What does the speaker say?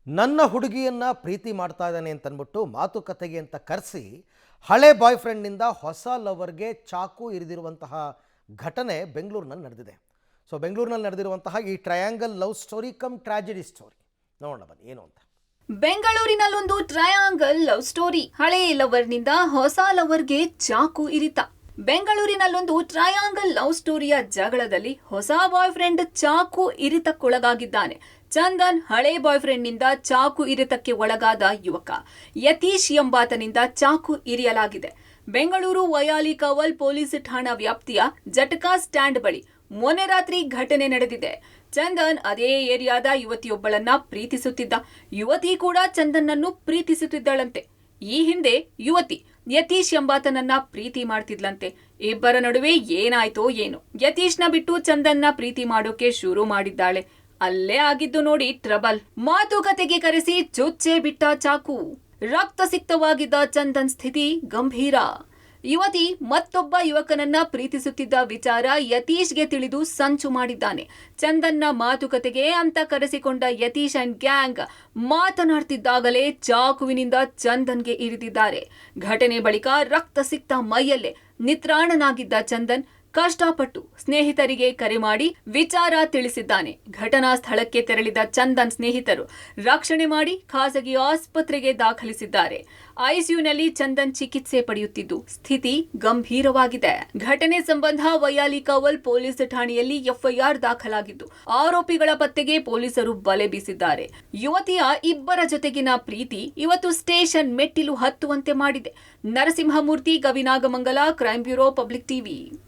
ನನ್ನ ಹುಡುಗಿಯನ್ನ ಪ್ರೀತಿ ಮಾಡ್ತಾ ಇದ್ದಾನೆ ಅಂತಂದ್ಬಿಟ್ಟು ಮಾತುಕತೆಗೆ ಅಂತ ಕರೆಸಿ ಹಳೆ ಬಾಯ್ ಫ್ರೆಂಡ್ನಿಂದ ಹೊಸ ಲವರ್ಗೆ ಚಾಕು ಇರಿದಿರುವಂತಹ ಘಟನೆ ಬೆಂಗಳೂರಿನಲ್ಲಿ ನಡೆದಿದೆ. ಸೊ ಬೆಂಗಳೂರಿನಲ್ಲಿ ನಡೆದಿರುವಂತಹ ಈ triangle love story come tragedy story ನೋಡೋಣ ಬನ್ನಿ ಏನು ಅಂತ. ಬೆಂಗಳೂರಿನಲ್ಲೊಂದು ಟ್ರಯಾಂಗಲ್ ಲವ್ ಸ್ಟೋರಿ. ಹಳೆ ಲವರ್ನಿಂದ ಹೊಸ ಲವರ್ಗೆ ಚಾಕು ಇರಿತ. ಬೆಂಗಳೂರಿನಲ್ಲೊಂದು ಟ್ರಯಾಂಗಲ್ ಲವ್ ಸ್ಟೋರಿಯ ಜಗಳದಲ್ಲಿ ಹೊಸ ಬಾಯ್ ಫ್ರೆಂಡ್ ಚಾಕು ಇರಿತಕ್ಕೊಳಗಾಗಿದ್ದಾನೆ. ಚಂದನ್ ಹಳೆ ಬಾಯ್ ಫ್ರೆಂಡ್ನಿಂದ ಚಾಕು ಇರಿತಕ್ಕೆ ಒಳಗಾದ ಯುವಕ ಯತೀಶ್ ಎಂಬಾತನಿಂದ ಚಾಕು ಇರಿಯಲಾಗಿದೆ. ಬೆಂಗಳೂರು ವಯಾಲಿ ಕಾವಲ್ ಪೊಲೀಸ್ ಠಾಣಾ ವ್ಯಾಪ್ತಿಯ ಜಟಕಾ ಸ್ಟ್ಯಾಂಡ್ ಬಳಿ ಮೊನ್ನೆ ರಾತ್ರಿ ಘಟನೆ ನಡೆದಿದೆ. ಚಂದನ್ ಅದೇ ಏರಿಯಾದ ಯುವತಿಯೊಬ್ಬಳನ್ನ ಪ್ರೀತಿಸುತ್ತಿದ್ದ. ಯುವತಿ ಕೂಡ ಚಂದನ್ನನ್ನು ಪ್ರೀತಿಸುತ್ತಿದ್ದಳಂತೆ. ಈ ಹಿಂದೆ ಯುವತಿ ಯತೀಶ್ ಎಂಬಾತನನ್ನ ಪ್ರೀತಿ ಮಾಡ್ತಿದ್ಲಂತೆ. ಇಬ್ಬರ ನಡುವೆ ಏನಾಯ್ತೋ ಏನು, ಯತೀಶ್ನ ಬಿಟ್ಟು ಚಂದನ್ನ ಪ್ರೀತಿ ಮಾಡೋಕೆ ಶುರು ಮಾಡಿದ್ದಾಳೆ. ಅಲ್ಲೇ ಆಗಿದ್ದು ನೋಡಿ ಟ್ರಬಲ್. ಮಾತುಕತೆಗೆ ಕರೆಸಿ ಚುಚ್ಚೆ ಬಿಟ್ಟ ಚಾಕು. ರಕ್ತಸಿಕ್ತವಾಗಿದ್ದ ಚಂದನ್ ಸ್ಥಿತಿ ಗಂಭೀರ. ಯುವತಿ ಮತ್ತೊಬ್ಬ ಯುವಕನನ್ನ ಪ್ರೀತಿಸುತ್ತಿದ್ದ ವಿಚಾರ ಯತೀಶ್ಗೆ ತಿಳಿದು ಸಂಚು ಮಾಡಿದ್ದಾನೆ. ಚಂದನ್ನ ಮಾತುಕತೆಗೆ ಅಂತ ಕರೆಸಿಕೊಂಡ ಯತೀಶ್ ಅಂಡ್ ಗ್ಯಾಂಗ್ ಮಾತನಾಡ್ತಿದ್ದಾಗಲೇ ಚಾಕುವಿನಿಂದ ಚಂದನ್ಗೆ ಇರಿದಿದ್ದಾರೆ. ಘಟನೆ ಬಳಿಕ ರಕ್ತಸಿಕ್ತ ಮೈಯಲ್ಲೇ ನಿತ್ರಾಣನಾಗಿದ್ದ ಚಂದನ್ ಕಷ್ಟಪಟ್ಟು ಸ್ನೇಹಿತರಿಗೆ ಕರೆ ಮಾಡಿ ವಿಚಾರ ತಿಳಿಸಿದ್ದಾನೆ. ಘಟನಾ ಸ್ಥಳಕ್ಕೆ ತೆರಳಿದ ಚಂದನ್ ಸ್ನೇಹಿತರು ರಕ್ಷಣೆ ಮಾಡಿ ಖಾಸಗಿ ಆಸ್ಪತ್ರೆಗೆ ದಾಖಲಿಸಿದ್ದಾರೆ. ಐಸಿಯುನಲ್ಲಿ ಚಂದನ್ ಚಿಕಿತ್ಸೆ ಪಡೆಯುತ್ತಿದ್ದು ಸ್ಥಿತಿ ಗಂಭೀರವಾಗಿದೆ. ಘಟನೆ ಸಂಬಂಧ ವಯಾಲಿ ಕಾವಲ್ ಪೊಲೀಸ್ ಠಾಣೆಯಲ್ಲಿ ಎಫ್ಐಆರ್ ದಾಖಲಾಗಿದ್ದು ಆರೋಪಿಗಳ ಪತ್ತೆಗೆ ಪೊಲೀಸರು ಬಲೆ ಬೀಸಿದ್ದಾರೆ. ಯುವತಿಯ ಇಬ್ಬರ ಜೊತೆಗಿನ ಪ್ರೀತಿ ಇವತ್ತು ಸ್ಟೇಷನ್ ಮೆಟ್ಟಿಲು ಹತ್ತುವಂತೆ ಮಾಡಿದೆ. Narasimhamurthy, Gavinagamangala, crime bureau, public TV.